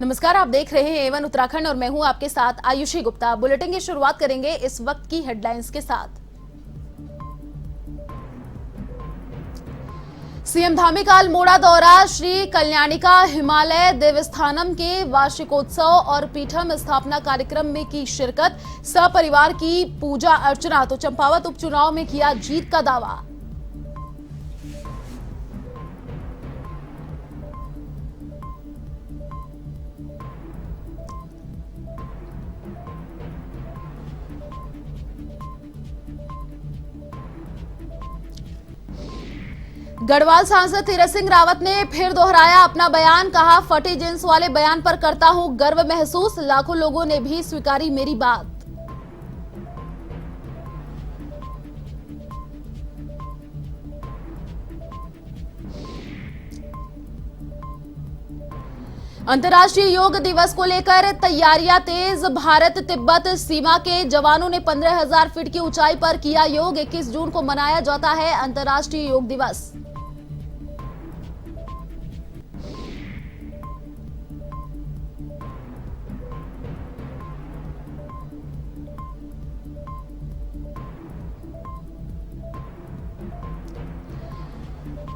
नमस्कार, आप देख रहे हैं एवन उत्तराखंड और मैं हूं आपके साथ आयुषी गुप्ता। बुलेटिन की शुरुआत करेंगे इस वक्त की हेडलाइंस के साथ। सीएम धामी का अल्मोड़ा दौरा, श्री कल्याणिका हिमालय देवस्थानम के वार्षिकोत्सव और पीठम स्थापना कार्यक्रम में की शिरकत, सपरिवार की पूजा अर्चना। तो चंपावत उपचुनाव में किया जीत का दावा। गढ़वाल सांसद तीरथ सिंह रावत ने फिर दोहराया अपना बयान, कहा फटी जींस वाले बयान पर करता हूं गर्व महसूस, लाखों लोगों ने भी स्वीकारी मेरी बात। अंतर्राष्ट्रीय योग दिवस को लेकर तैयारियां तेज, भारत तिब्बत सीमा के जवानों ने 15,000 फीट की ऊंचाई पर किया योग। 21 जून को मनाया जाता है अंतर्राष्ट्रीय योग दिवस।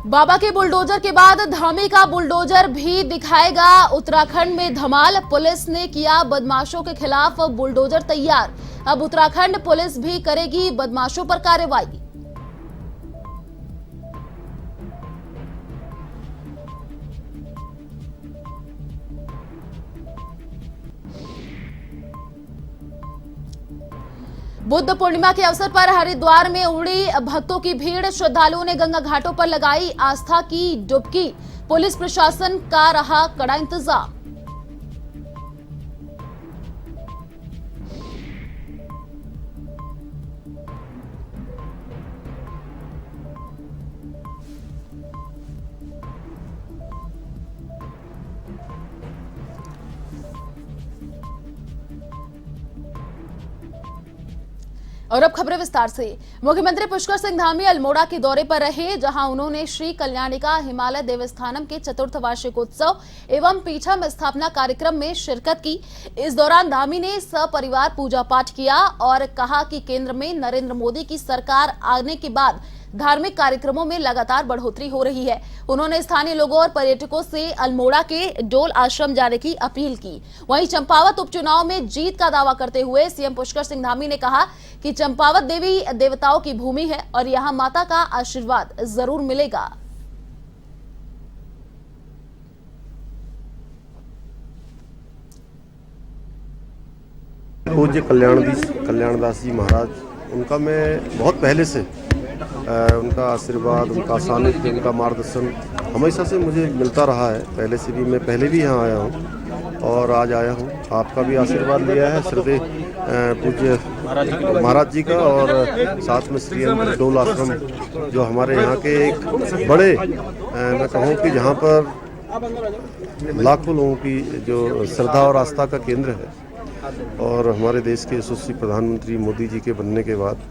बाबा के बुलडोजर के बाद धामी का बुलडोजर भी दिखाएगा उत्तराखंड में धमाल। पुलिस ने किया बदमाशों के खिलाफ बुलडोजर तैयार, अब उत्तराखंड पुलिस भी करेगी बदमाशों पर कार्रवाई। बुद्ध पूर्णिमा के अवसर पर हरिद्वार में उमड़ी भक्तों की भीड़, श्रद्धालुओं ने गंगा घाटों पर लगाई आस्था की डुबकी। पुलिस प्रशासन का रहा कड़ा इंतजाम। और अब खबरें विस्तार से। मुख्यमंत्री पुष्कर सिंह धामी अल्मोड़ा के दौरे पर रहे, जहां उन्होंने श्री कल्याणिका हिमालय देवस्थानम के चतुर्थ वार्षिकोत्सव एवं पीठम स्थापना कार्यक्रम में शिरकत की। इस दौरान धामी ने सपरिवार पूजा पाठ किया और कहा कि केंद्र में नरेंद्र मोदी की सरकार आने के बाद धार्मिक कार्यक्रमों में लगातार बढ़ोतरी हो रही है। उन्होंने स्थानीय लोगों और पर्यटकों से अल्मोड़ा के डोल आश्रम जाने की अपील की। वहीं चंपावत उपचुनाव में जीत का दावा करते हुए सीएम पुष्कर सिंह धामी ने कहा कि चंपावत देवी देवताओं की भूमि है और यहां माता का आशीर्वाद जरूर मिलेगा। पूज्य कल्याणदास जी महाराज, उनका मैं बहुत पहले से उनका आशीर्वाद, उनका सानिध्य, उनका मार्गदर्शन हमेशा से मुझे मिलता रहा है। पहले से भी, मैं पहले भी यहाँ आया हूँ और आज आया हूँ। आपका भी आशीर्वाद लिया है श्रद्धेय पूज्य महाराज जी का, और साथ में श्री डोल आश्रम जो हमारे यहाँ के एक बड़े, मैं कहूँ कि जहाँ पर लाखों लोगों की जो श्रद्धा और आस्था का केंद्र है। और हमारे देश के यशस्वी प्रधानमंत्री मोदी जी के बनने के बाद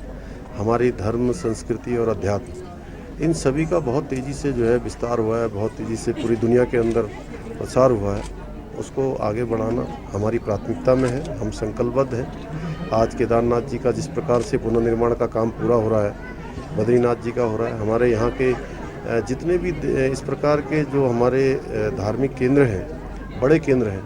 हमारी धर्म, संस्कृति और अध्यात्म, इन सभी का बहुत तेज़ी से जो है विस्तार हुआ है, बहुत तेज़ी से पूरी दुनिया के अंदर प्रसार हुआ है। उसको आगे बढ़ाना हमारी प्राथमिकता में है। हम संकल्पबद्ध हैं। आज केदारनाथ जी का जिस प्रकार से पुनर्निर्माण का काम पूरा हो रहा है, बद्रीनाथ जी का हो रहा है, हमारे यहाँ के जितने भी इस प्रकार के जो हमारे धार्मिक केंद्र हैं, बड़े केंद्र हैं,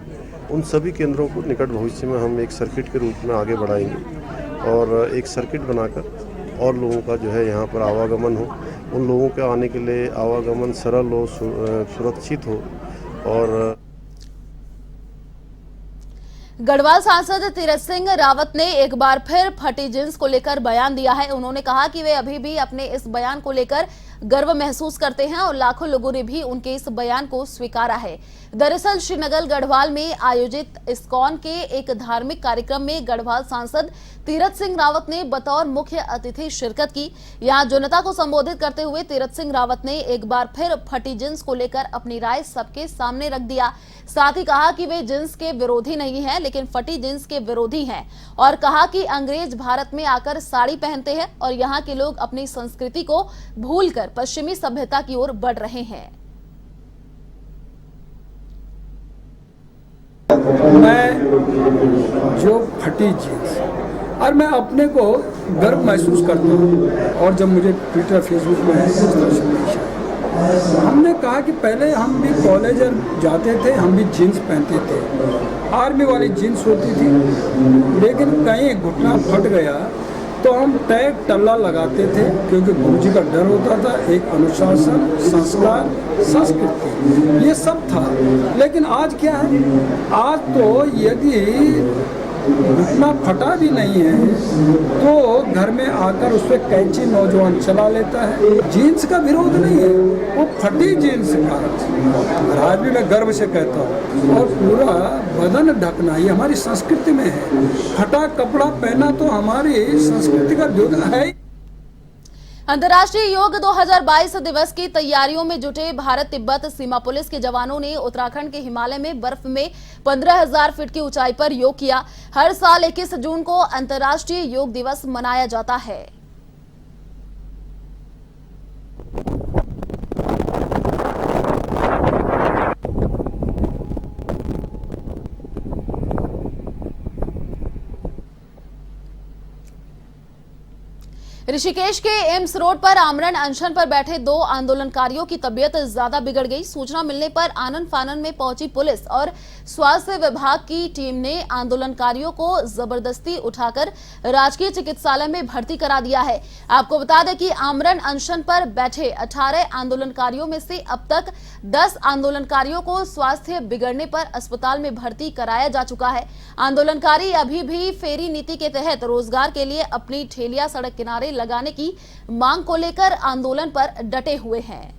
उन सभी केंद्रों को निकट भविष्य में हम एक सर्किट के रूप में आगे बढ़ाएंगे और एक सर्किट बनाकर और लोगों का जो है यहाँ पर आवागमन हो, उन लोगों के आने के लिए आवागमन सरल हो, सुरक्षित हो। और गढ़वाल सांसद तीरथ सिंह रावत ने एक बार फिर फटी जींस को लेकर बयान दिया है। उन्होंने कहा कि वे अभी भी अपने इस बयान को लेकर गर्व महसूस करते हैं और लाखों लोगों ने भी उनके इस बयान को स्वीकारा है। दरअसल श्रीनगर गढ़वाल में आयोजित इस्कॉन के एक धार्मिक कार्यक्रम में गढ़वाल सांसद तीरथ सिंह रावत ने बतौर मुख्य अतिथि शिरकत की। यहां जनता को संबोधित करते हुए तीरथ सिंह रावत ने एक बार फिर फटी जींस को लेकर अपनी राय सबके सामने रख दिया। साथ ही कहा कि वे जींस के विरोधी नहीं हैं, लेकिन फटी जींस के विरोधी हैं, और कहा कि अंग्रेज भारत में आकर साड़ी पहनते हैं और यहाँ के लोग अपनी संस्कृति को भूलकर पश्चिमी सभ्यता की ओर बढ़ रहे हैं। मैं जो फटी जीन्स और मैं अपने को गर्व महसूस करता हूँ। और जब मुझे ट्विटर फेसबुक में इस तरह से पेश आया, हमने कहा कि पहले हम भी कॉलेज जाते थे, हम भी जीन्स पहनते थे, आर्मी वाली जीन्स होती थी, लेकिन कहीं घुटना फट गया तो हम टैग टल्ला लगाते थे, क्योंकि गुरुजी का डर होता था। एक अनुशासन, संस्कार, संस्कृति, ये सब था। लेकिन आज क्या है, आज तो यदि घुटना फटा भी नहीं है तो घर में आकर उस पर कैंची नौजवान चला लेता है। जीन्स का विरोध नहीं है, वो फटी जीन्स का, और आज भी मैं गर्व से कहता हूँ। और पूरा बदन ढकना ये हमारी संस्कृति में है। फटा कपड़ा पहना तो हमारी संस्कृति का विरोध है। अंतर्राष्ट्रीय योग 2022 दिवस की तैयारियों में जुटे भारत तिब्बत सीमा पुलिस के जवानों ने उत्तराखंड के हिमालय में बर्फ में 15,000 फीट की ऊंचाई पर योग किया। हर साल 21 जून को अंतर्राष्ट्रीय योग दिवस मनाया जाता है। ऋषिकेश के एम्स रोड पर आमरण अनशन पर बैठे 2 आंदोलनकारियों की तबीयत ज्यादा बिगड़ गई। सूचना मिलने पर आनन फानन में पहुंची पुलिस और स्वास्थ्य विभाग की टीम ने आंदोलनकारियों को जबरदस्ती उठाकर राजकीय चिकित्सालय में भर्ती करा दिया है। आपको बता दें कि आमरण अनशन पर बैठे 18 आंदोलनकारियों में से अब तक 10 आंदोलनकारियों को स्वास्थ्य बिगड़ने पर अस्पताल में भर्ती कराया जा चुका है। आंदोलनकारी अभी भी फेरी नीति के तहत रोजगार के लिए अपनी ठेलियां सड़क किनारे लगाने की मांग को लेकर आंदोलन पर डटे हुए हैं।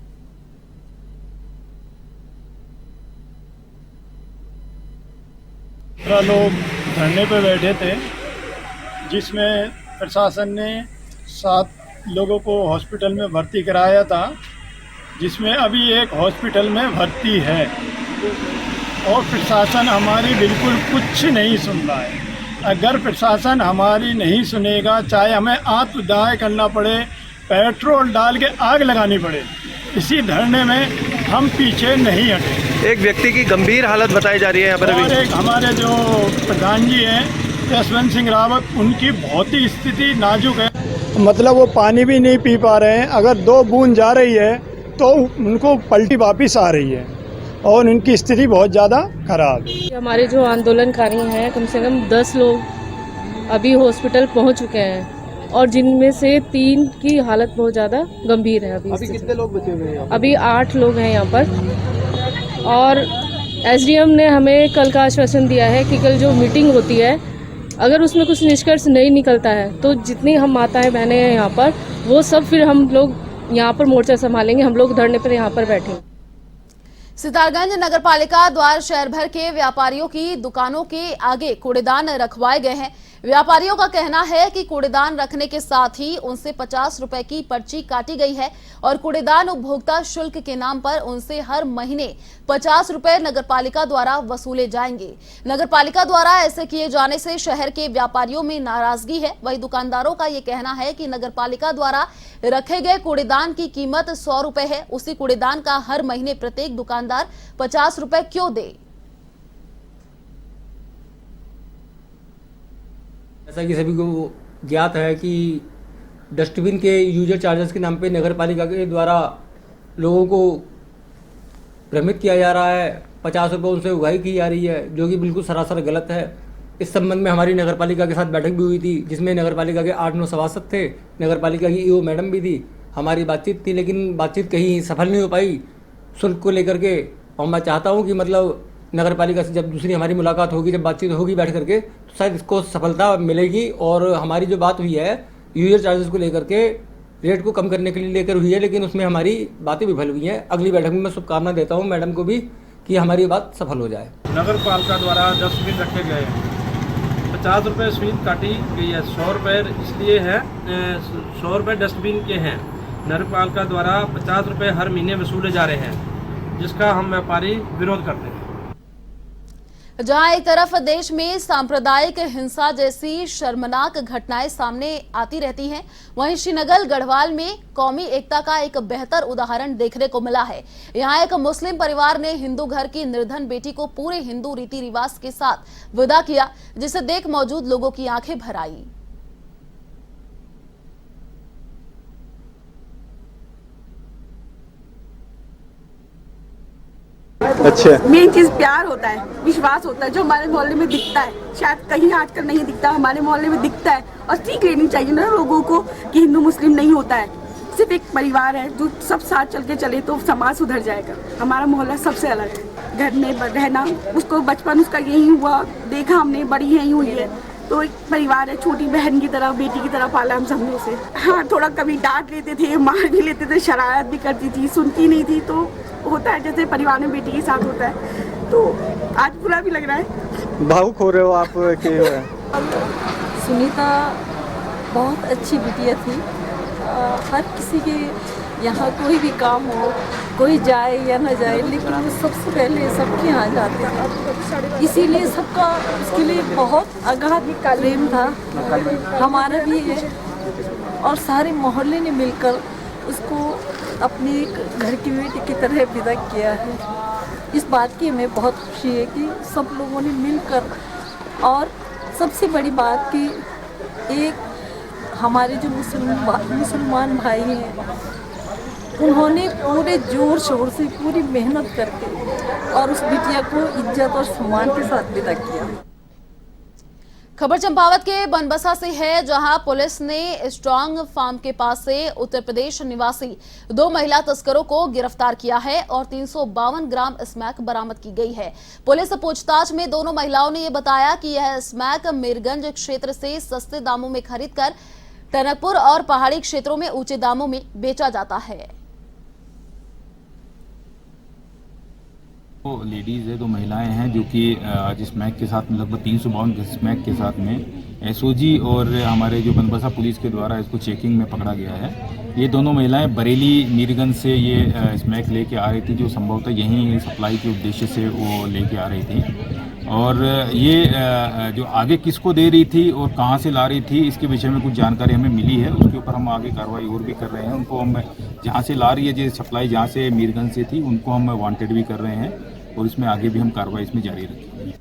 लोग धरने पर बैठे थे, जिसमें प्रशासन ने 7 लोगों को हॉस्पिटल में भर्ती कराया था, जिसमें अभी एक हॉस्पिटल में भर्ती है और प्रशासन हमारी बिल्कुल कुछ नहीं सुन रहा है। अगर प्रशासन हमारी नहीं सुनेगा, चाहे हमें आत्मदाह करना पड़े, पेट्रोल डाल के आग लगानी पड़े, इसी धरने में हम पीछे नहीं हटे। एक व्यक्ति की गंभीर हालत बताई जा रही है यहाँ पर। और एक हमारे जो प्रधान जी हैं यशवंत सिंह रावत, उनकी बहुत ही स्थिति नाजुक है। मतलब वो पानी भी नहीं पी पा रहे हैं। अगर 2 बूंद जा रही है तो उनको पलटी वापिस आ रही है और उनकी स्थिति बहुत ज़्यादा खराब है। हमारे जो आंदोलनकारी हैं, कम से कम 10 लोग अभी हॉस्पिटल पहुंच चुके हैं और जिनमें से 3 की हालत बहुत ज़्यादा गंभीर है। अभी कितने लोग बचे हुए हैं? अभी 8 लोग हैं यहाँ पर। और एसडीएम ने हमें कल का आश्वासन दिया है कि कल जो मीटिंग होती है, अगर उसमें कुछ निष्कर्ष नहीं निकलता है तो जितनी हम माताएं बहनें हैं यहाँ पर, वो सब फिर हम लोग यहाँ पर मोर्चा संभालेंगे। हम लोग धरने पर यहाँ पर बैठेंगे। सितारगंज नगरपालिका द्वारा शहर भर के व्यापारियों की दुकानों के आगे कूड़ेदान रखवाए गए हैं। व्यापारियों का कहना है कि कूड़ेदान रखने के साथ ही उनसे 50 रुपए की पर्ची काटी गई है और कूड़ेदान उपभोक्ता शुल्क के नाम पर उनसे हर महीने 50 रुपए नगरपालिका द्वारा वसूले जाएंगे। नगरपालिका द्वारा ऐसे किए जाने से शहर के व्यापारियों में नाराजगी है। वहीं दुकानदारों का ये कहना है कि नगरपालिका द्वारा रखे गए कूड़ेदान की कीमत 100 रुपए है, उसी कूड़ेदान का हर महीने प्रत्येक दुकानदार 50 रुपए क्यों दे। जैसा कि सभी को ज्ञात है कि डस्टबिन के यूजर चार्जेस के नाम पे नगरपालिका के द्वारा लोगों को भ्रमित किया जा रहा है। 50 रुपये उनसे उगाही की जा रही है, जो कि बिल्कुल सरासर गलत है। इस संबंध में हमारी नगरपालिका के साथ बैठक भी हुई थी, जिसमें नगरपालिका के 8-9 सभासद थे, नगरपालिका की ईओ मैडम भी थी। हमारी बातचीत थी, लेकिन बातचीत कहीं सफल नहीं हो पाई शुल्क को लेकर के। और मैं चाहता हूँ कि मतलब नगरपालिका से जब दूसरी हमारी मुलाकात होगी, जब बातचीत होगी बैठ करके, तो शायद इसको सफलता मिलेगी। और हमारी जो बात हुई है यूजर चार्जेस को लेकर के, रेट को कम करने के लिए लेकर हुई है, लेकिन उसमें हमारी बातें विफल हुई हैं। अगली बैठक में मैं शुभकामना देता हूँ मैडम को भी कि हमारी बात सफल हो जाए। नगरपालिका द्वारा डस्टबिन रखे गए हैं, 50 रुपये स्वीट काटी गई है, 100 रुपये इसलिए है, 100 रुपये डस्टबिन के हैं। नगरपालिका द्वारा 50 रुपये हर महीने वसूले जा रहे हैं, जिसका हम व्यापारी विरोध करते हैं। जहां एक तरफ देश में सांप्रदायिक हिंसा जैसी शर्मनाक घटनाएं सामने आती रहती हैं, वहीं श्रीनगर गढ़वाल में कौमी एकता का एक बेहतर उदाहरण देखने को मिला है। यहां एक मुस्लिम परिवार ने हिंदू घर की निर्धन बेटी को पूरे हिंदू रीति रिवाज के साथ विदा किया, जिसे देख मौजूद लोगों की आंखें भर आई। अच्छा, मेन चीज प्यार होता है, विश्वास होता है, जो हमारे मोहल्ले में दिखता है, शायद कहीं आजकल नहीं दिखता, हमारे मोहल्ले में दिखता है। और सीख लेनी चाहिए ना लोगों को कि हिंदू मुस्लिम नहीं होता है, सिर्फ एक परिवार है। जो सब साथ चल के चले तो समाज सुधर जाएगा। हमारा मोहल्ला सबसे अलग है, घर में रहना, उसको बचपन उसका यही हुआ, देखा हमने, बड़ी यही हुई है, तो एक परिवार है, छोटी बहन की तरह, बेटी की तरह पाला हम सबने उसे। हाँ, थोड़ा कभी डांट लेते थे, मार भी लेते थे, शरारत भी करती थी, सुनती नहीं थी, तो होता है जैसे परिवार में बेटी के साथ होता है। तो आज बुरा भी लग रहा है। भावुक हो रहे हो आप कि? सुनीता बहुत अच्छी बिटिया थी। हर किसी के यहाँ कोई भी काम हो, कोई जाए या न जाए, लेकिन वो सबसे पहले सबके यहाँ जाते थे, इसीलिए सबका उसके लिए बहुत अगाध प्रेम था। हमारा भी है, और सारे मोहल्ले ने मिलकर उसको अपनी घर की बेटी की तरह विदा किया है। इस बात की हमें बहुत खुशी है कि सब लोगों ने मिलकर, और सबसे बड़ी बात कि एक हमारे जो मुसलमान भाई हैं, उन्होंने पूरे जोर शोर से पूरी मेहनत करके और उस बिटिया को इज्जत और सम्मान के साथ विदा किया। खबर चंपावत के बनबसा से है, जहां पुलिस ने स्ट्रॉन्ग फार्म के पास से उत्तर प्रदेश निवासी 2 महिला तस्करों को गिरफ्तार किया है और 352 ग्राम स्मैक बरामद की गई है। पुलिस पूछताछ में दोनों महिलाओं ने यह बताया कि यह स्मैक मीरगंज क्षेत्र से सस्ते दामों में खरीदकर टनकपुर और पहाड़ी क्षेत्रों में ऊंचे दामों में बेचा जाता है। लेडीज़ है, 2 महिलाएं हैं जो कि आज स्मैक के साथ में लगभग 352 स्मैक के साथ में एसओजी और हमारे जो बनबसा पुलिस के द्वारा इसको चेकिंग में पकड़ा गया है। ये दोनों महिलाएं बरेली मीरगंज से ये स्मैक लेके आ रही थी, जो संभवतः यहीं सप्लाई के उद्देश्य से वो लेके आ रही थी। और ये जो आगे किसको दे रही थी और कहाँ से ला रही थी, इसके विषय में कुछ जानकारी हमें मिली है। उसके ऊपर हम आगे कार्रवाई और भी कर रहे हैं। उनको हम जहाँ से ला रही है, जो सप्लाई जहाँ से मीरगंज से थी, उनको हम वांटेड भी कर रहे हैं और इसमें आगे भी हम कार्रवाई इसमें जारी रखेंगे।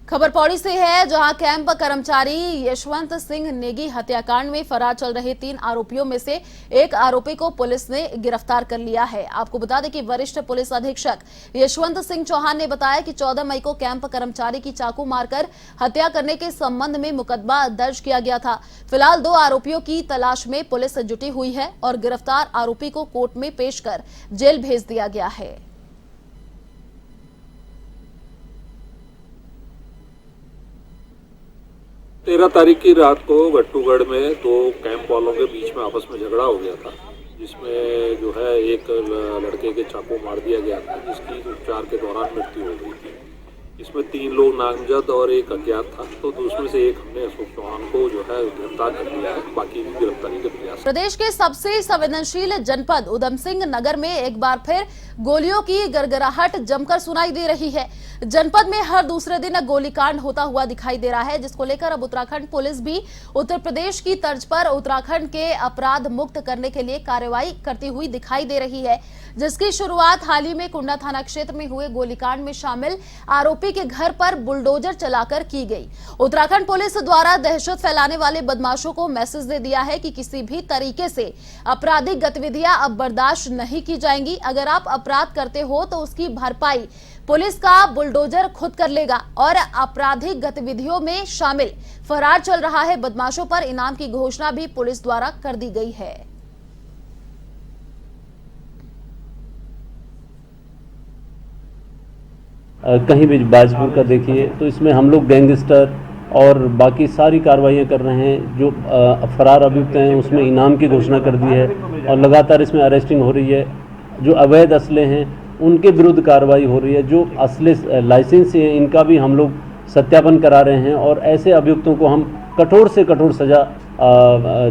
खबर पौड़ी से है, जहां कैंप कर्मचारी यशवंत सिंह नेगी हत्याकांड में फरार चल रहे 3 आरोपियों में से एक आरोपी को पुलिस ने गिरफ्तार कर लिया है। आपको बता दें कि वरिष्ठ पुलिस अधीक्षक यशवंत सिंह चौहान ने बताया कि 14 मई को कैंप कर्मचारी की चाकू मारकर हत्या करने के संबंध में मुकदमा दर्ज किया गया था। फिलहाल 2 आरोपियों की तलाश में पुलिस जुटी हुई है और गिरफ्तार आरोपी को कोर्ट में पेश कर जेल भेज दिया गया है। 13 तारीख की रात को गट्टूगढ़ में 2 कैंप वालों के बीच में आपस में झगड़ा हो गया था, जिसमें जो है एक लड़के के चाकू मार दिया गया था, जिसकी उपचार के दौरान मृत्यु हो गई थी। इसमें 3 लोग नामजद और एक अज्ञात था, तो उसमें से एक हमने अशोक चौहान को जो है गिरफ्तार कर लिया है। बाकी भी गिरफ्तारी के प्रयास। प्रदेश के सबसे संवेदनशील जनपद उधम सिंह नगर में एक बार फिर गोलियों की गड़गड़ाहट जमकर सुनाई दे रही है। जनपद में हर दूसरे दिन गोलीकांड होता हुआ दिखाई दे रहा है, जिसको लेकर अब उत्तराखंड पुलिस भी उत्तर प्रदेश की तर्ज पर उत्तराखंड के अपराध मुक्त करने के लिए कार्रवाई करती हुई दिखाई दे रही है, जिसकी शुरुआत हाल ही में कुंडा थाना क्षेत्र में हुए गोलीकांड में शामिल आरोपी के घर पर बुलडोजर चलाकर की गई। उत्तराखंड पुलिस द्वारा दहशत फैलाने वाले बदमाशों को मैसेज दे दिया है कि किसी भी तरीके से आपराधिक गतिविधियां अब बर्दाश्त नहीं की जाएंगी। अगर आप अपराध करते हो तो उसकी भरपाई पुलिस का बुलडोजर खुद कर लेगा। और आपराधिक गतिविधियों में शामिल फरार चल रहा है बदमाशों पर इनाम की घोषणा भी पुलिस द्वारा कर दी गई है। कहीं भी बाजपुर का देखिए तो इसमें हम लोग गैंगस्टर और बाकी सारी कार्रवाइयाँ कर रहे हैं। जो फरार अभियुक्त हैं उसमें इनाम की घोषणा कर दी है और लगातार इसमें अरेस्टिंग हो रही है। जो अवैध असले हैं उनके विरुद्ध कार्रवाई हो रही है। जो असले लाइसेंस हैं इनका भी हम लोग सत्यापन करा रहे हैं और ऐसे अभियुक्तों को हम कठोर से कठोर सज़ा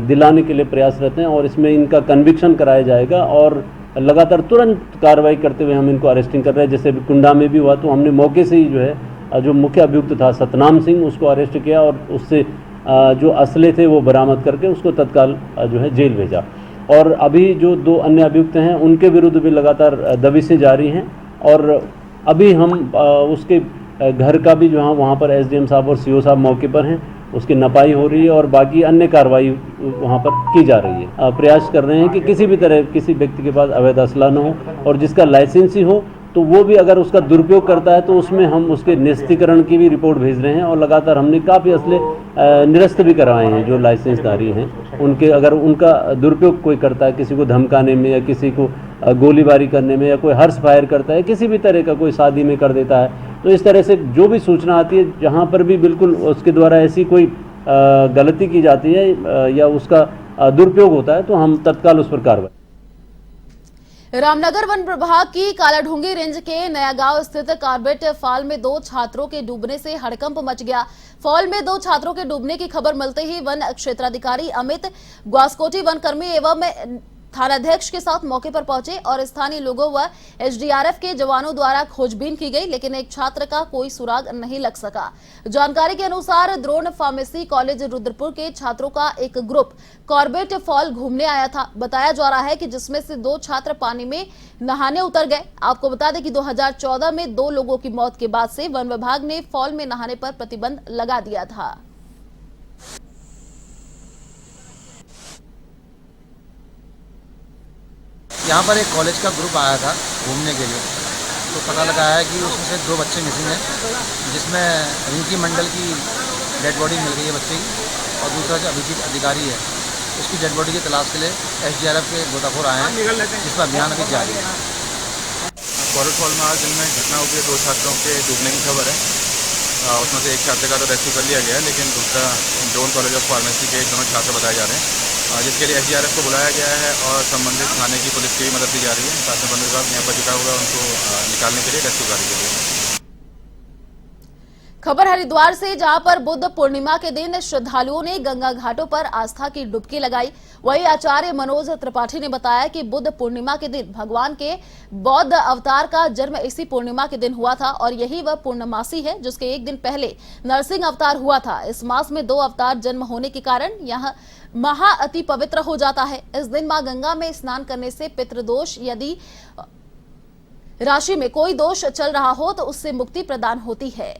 दिलाने के लिए प्रयासरत हैं और इसमें इनका कन्विक्शन कराया जाएगा और लगातार तुरंत कार्रवाई करते हुए हम इनको अरेस्टिंग कर रहे हैं। जैसे अभी कुंडा में भी हुआ तो हमने मौके से ही जो है जो मुख्य अभियुक्त था सतनाम सिंह उसको अरेस्ट किया और उससे जो असले थे वो बरामद करके उसको तत्काल जो है जेल भेजा। और अभी जो 2 अन्य अभियुक्त हैं उनके विरुद्ध भी लगातार दबिशें जारी हैं और अभी हम उसके घर का भी जो है वहाँ पर एसडीएम साहब और सीओ साहब मौके पर हैं, उसकी नपाई हो रही है और बाकी अन्य कार्रवाई वहाँ पर की जा रही है। प्रयास कर रहे हैं कि किसी भी तरह किसी व्यक्ति के पास अवैध असला न हो और जिसका लाइसेंस ही हो तो वो भी अगर उसका दुरुपयोग करता है तो उसमें हम उसके निरस्तीकरण की भी रिपोर्ट भेज रहे हैं और लगातार हमने काफ़ी असले निरस्त भी करवाए हैं। जो लाइसेंसधारी हैं उनके अगर उनका दुरुपयोग कोई करता है किसी को धमकाने में या किसी को गोलीबारी करने में या कोई हर्ष फायर करता है किसी भी तरह का कोई शादी में कर देता है तो इस तरह से जो भी सूचना आती है जहाँ पर भी बिल्कुल उसके द्वारा ऐसी कोई गलती की जाती है या उसका दुरुपयोग होता है तो हम तत्काल उस पर कार्रवाई। रामनगर वन प्रभाग की कालाढूंगी रेंज के नया गांव स्थित कार्बेट फॉल में 2 छात्रों के डूबने से हड़कंप मच गया। फॉल में 2 छात्रों के डूबने की खबर मिलते ही वन क्षेत्राधिकारी अमित ग्वास्कोटी वनकर्मी एवं थानाध्यक्ष के साथ मौके पर पहुंचे और स्थानीय लोगों व एसडीआरएफ के जवानों द्वारा खोजबीन की गई, लेकिन एक छात्र का कोई सुराग नहीं लग सका। जानकारी के अनुसार द्रोण फार्मेसी कॉलेज रुद्रपुर के छात्रों का एक ग्रुप कॉर्बेट फॉल घूमने आया था। बताया जा रहा है कि जिसमें से 2 छात्र पानी में नहाने उतर गए। आपको बता दें कि 2014 में 2 लोगों की मौत के बाद से वन विभाग ने फॉल में नहाने पर प्रतिबंध लगा दिया था। यहाँ पर एक कॉलेज का ग्रुप आया था घूमने के लिए, तो पता लगा है कि उसमें से 2 बच्चे मिसिंग हैं, जिसमें रिंकी मंडल की डेड बॉडी मिल गई है बच्चे की और दूसरा जो अभिजीत अधिकारी है उसकी डेड बॉडी की तलाश के लिए एसडीआरएफ के गोताखोर आए हैं, जिसका अभियान अभी जारी है। कॉर्बेट फॉल में आज दिन में घटना हुई है, 2 छात्रों के डूबने की खबर है। उसमें से एक छात्र का तो रेस्क्यू कर लिया गया है, लेकिन दूसरा ड्रोन कॉलेज ऑफ फार्मेसी के 1 दोनों छात्र बताए जा रहे हैं, जिसके लिए एसडीआरएफ को बुलाया गया है और संबंधित थाने की पुलिस की भी मदद दी जा रही है। साथ में वन विभाग यहाँ पर जुटा हुआ है उनको निकालने के लिए, रेस्क्यू कार्य के लिए। खबर हरिद्वार से, जहां पर बुद्ध पूर्णिमा के दिन श्रद्धालुओं ने गंगा घाटों पर आस्था की डुबकी लगाई। वहीं आचार्य मनोज त्रिपाठी ने बताया कि बुद्ध पूर्णिमा के दिन भगवान के बौद्ध अवतार का जन्म इसी पूर्णिमा के दिन हुआ था और यही वह पूर्णमासी है जिसके 1 दिन पहले नरसिंह अवतार हुआ था। इस मास में 2 अवतार जन्म होने के कारण यह महा अति पवित्र हो जाता है। इस दिन मां गंगा में स्नान करने से पितृदोष, यदि राशि में कोई दोष चल रहा हो तो उससे मुक्ति प्रदान होती है।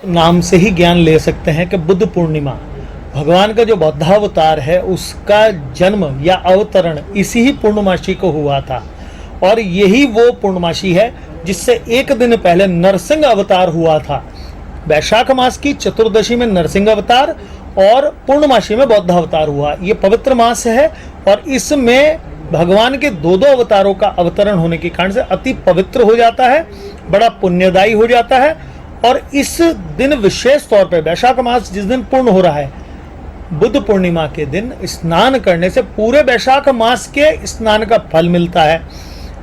नाम से ही ज्ञान ले सकते हैं कि बुद्ध पूर्णिमा भगवान का जो बौद्धावतार है उसका जन्म या अवतरण इसी ही पूर्णमासी को हुआ था और यही वो पूर्णमासी है जिससे 1 दिन पहले नरसिंह अवतार हुआ था। वैशाख मास की चतुर्दशी में नरसिंह अवतार और पूर्णमासी में बौद्ध अवतार हुआ। ये पवित्र मास है और इसमें भगवान के 2 अवतारों का अवतरण होने के कारण से अति पवित्र हो जाता है, बड़ा पुण्यदायी हो जाता है। और इस दिन विशेष तौर पर वैशाख मास जिस दिन पूर्ण हो रहा है, बुद्ध पूर्णिमा के दिन स्नान करने से पूरे वैशाख मास के स्नान का फल मिलता है।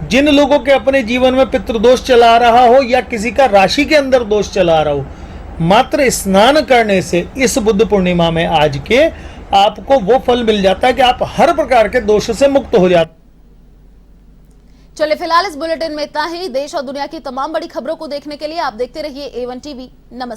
जिन लोगों के अपने जीवन में पितृदोष चला रहा हो या किसी का राशि के अंदर दोष चला रहा हो, मात्र स्नान करने से इस बुद्ध पूर्णिमा में आज के आपको वो फल मिल जाता है कि आप हर प्रकार के दोष से मुक्त हो जाते। चलिए फिलहाल इस बुलेटिन में इतना ही। देश और दुनिया की तमाम बड़ी खबरों को देखने के लिए आप देखते रहिए A1 TV। नमस्कार।